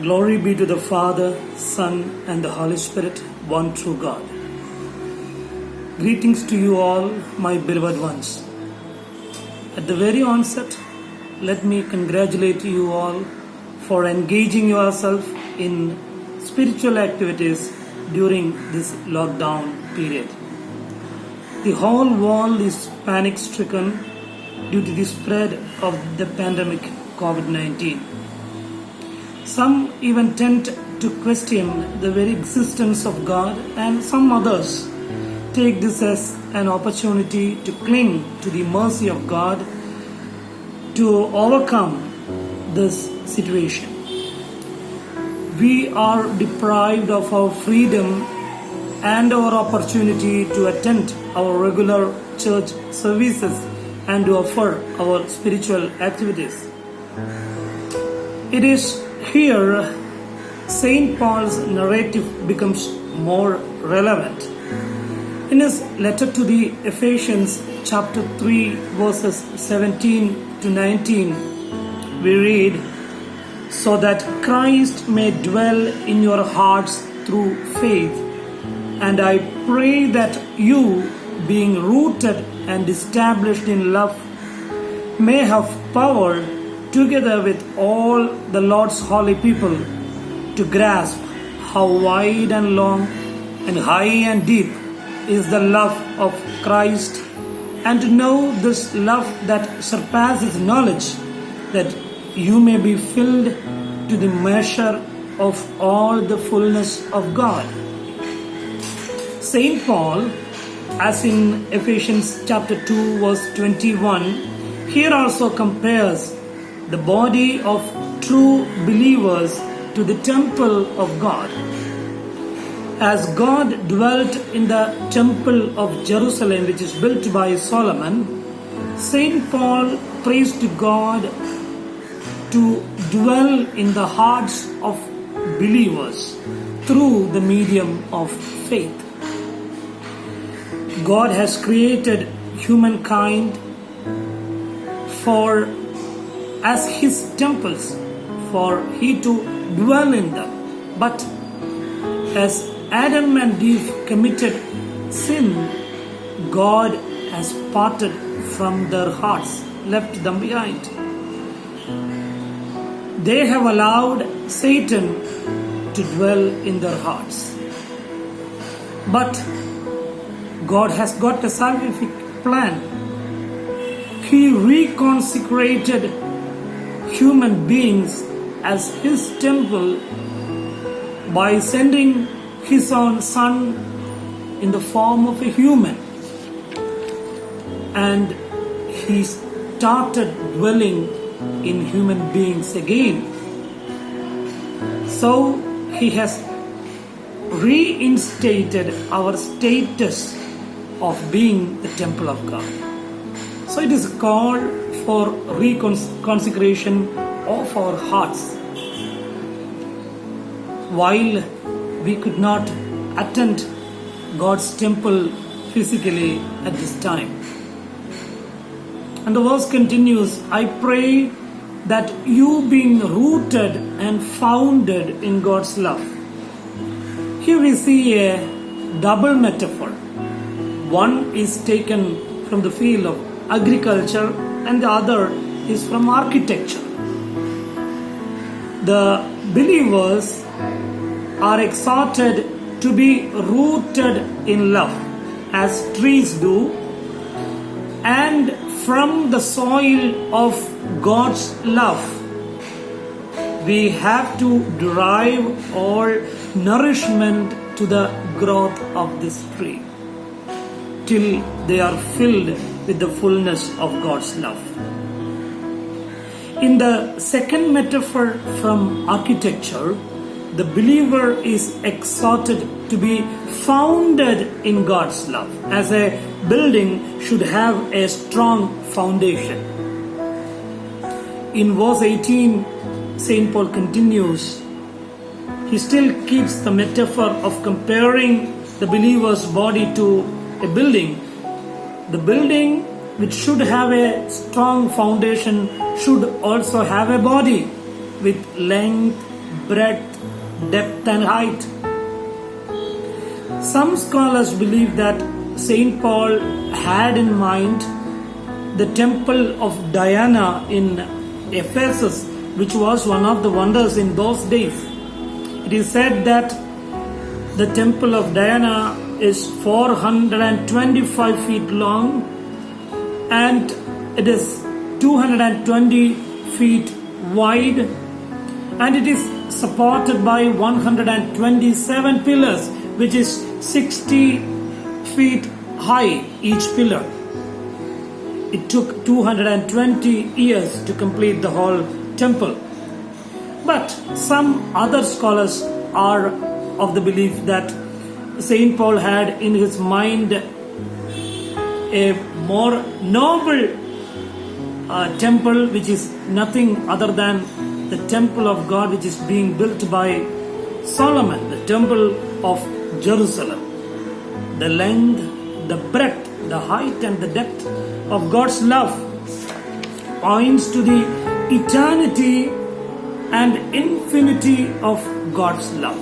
Glory be to the Father, Son, and the Holy Spirit, one true God. Greetings to you all, my beloved ones. At the very onset, let me congratulate you all for engaging yourself in spiritual activities during this lockdown period. The whole world is panic-stricken due to the spread of the pandemic COVID-19. Some even tend to question the very existence of God, and some others take this as an opportunity to cling to the mercy of God to overcome this situation. We are deprived of our freedom and our opportunity to attend our regular church services and to offer our spiritual activities. It is here St. Paul's narrative becomes more relevant. In his letter to the Ephesians, chapter 3, verses 17 to 19, we read, "So that Christ may dwell in your hearts through faith, and I pray that you, being rooted and established in love, may have power together with all the Lord's holy people to grasp how wide and long and high and deep is the love of Christ, and to know this love that surpasses knowledge, that you may be filled to the measure of all the fullness of God." St. Paul, as in Ephesians chapter 2 verse 21, here also compares the body of true believers to the temple of God. As God dwelt in the temple of Jerusalem, which is built by Solomon, St. Paul prays to God to dwell in the hearts of believers through the medium of faith. God has created humankind as His temples, for He to dwell in them. But as Adam and Eve committed sin, God has parted from their hearts, left them behind. They have allowed Satan to dwell in their hearts. But God has got a salvific plan. He reconsecrated human beings as His temple by sending His own Son in the form of a human. And He started dwelling in human beings again. So He has reinstated our status of being the temple of God. So it is a call for reconsecration of our hearts. While we could not attend God's temple physically at this time. And the verse continues, "I pray that you, being rooted and founded in God's love." Here we see a double metaphor. One is taken from the field of agriculture and the other is from architecture. The believers are exhorted to be rooted in love as trees do, and from the soil of God's love we have to derive all nourishment to the growth of this tree till they are filled with the fullness of God's love. In the second metaphor from architecture, the believer is exhorted to be founded in God's love, as a building should have a strong foundation. In verse 18, St. Paul continues, he still keeps the metaphor of comparing the believer's body to a building. The building, which should have a strong foundation, should also have a body with length, breadth, depth and height. Some scholars believe that St. Paul had in mind the temple of Diana in Ephesus, which was one of the wonders in those days. It is said that the temple of Diana is 425 feet long and it is 220 feet wide, and it is supported by 127 pillars, which is 60 feet high each pillar. It took 220 years to complete the whole temple. But some other scholars are of the belief that St. Paul had in his mind a more noble temple, which is nothing other than the temple of God, which is being built by Solomon, the temple of Jerusalem. The length, the breadth, the height and the depth of God's love points to the eternity and infinity of God's love.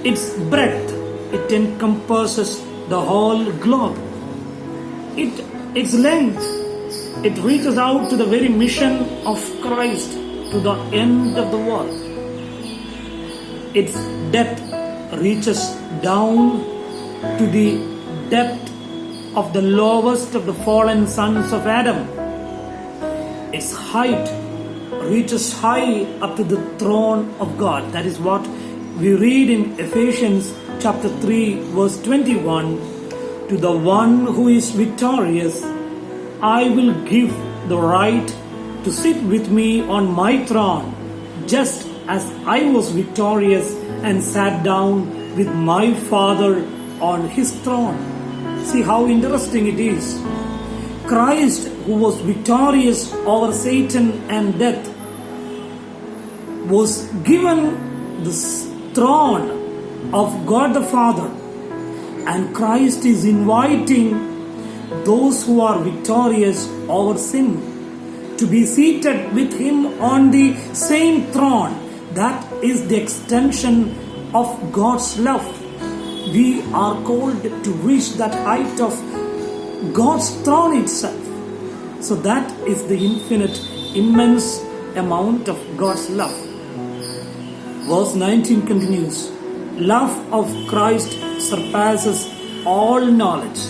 Its breadth, it encompasses the whole globe. Its length, it reaches out to the very mission of Christ, to the end of the world. Its depth reaches down to the depth of the lowest of the fallen sons of Adam. Its height reaches high up to the throne of God. That is what we read in Ephesians chapter 3 verse 21. To the one who is victorious, I will give the right to sit with me on my throne, just as I was victorious and sat down with my Father on his throne. See how interesting it is. Christ, who was victorious over Satan and death, was given the throne of God the Father, and Christ is inviting those who are victorious over sin to be seated with him on the same throne. That is the extension of God's love. We are called to reach that height of God's throne itself. So that is the infinite, immense amount of God's love. Verse 19 continues, love of Christ surpasses all knowledge.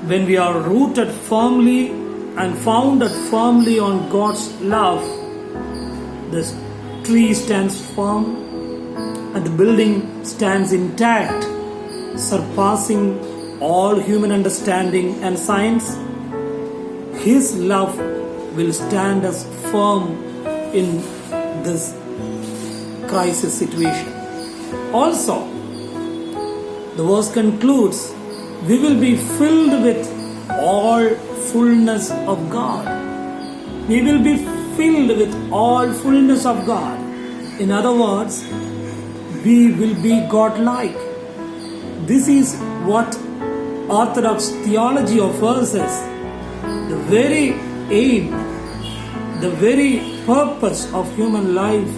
When we are rooted firmly and founded firmly on God's love, the tree stands firm and the building stands intact, surpassing all human understanding and science. His love will stand us firm in this crisis situation. Also, the verse concludes, we will be filled with all fullness of God. We will be filled with all fullness of God. In other words, we will be God-like. This is what Orthodox theology offers us. The very aim, the very purpose of human life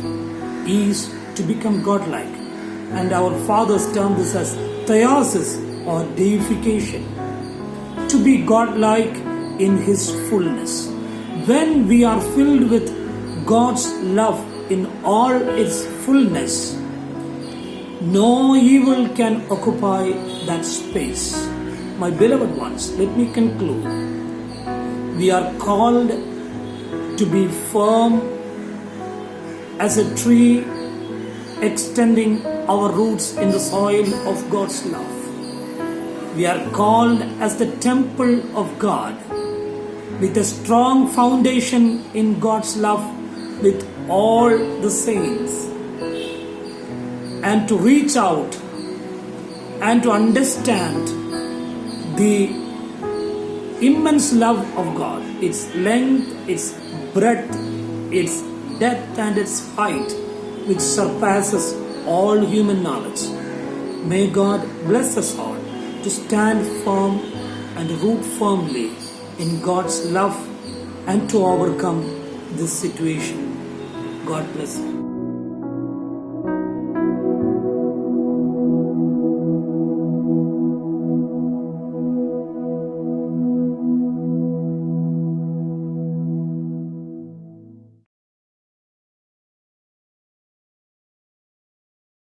is to become God-like. And our fathers term this as theosis or deification. To be God-like in His fullness. When we are filled with God's love in all its fullness, no evil can occupy that space. My beloved ones, let me conclude. We are called to be firm as a tree extending our roots in the soil of God's love. We are called as the temple of God with a strong foundation in God's love with all the saints, and to reach out and to understand the immense love of God, its length, its breadth, its depth and its height, which surpasses all human knowledge. May God bless us all to stand firm and root firmly in God's love and to overcome this situation. God bless you.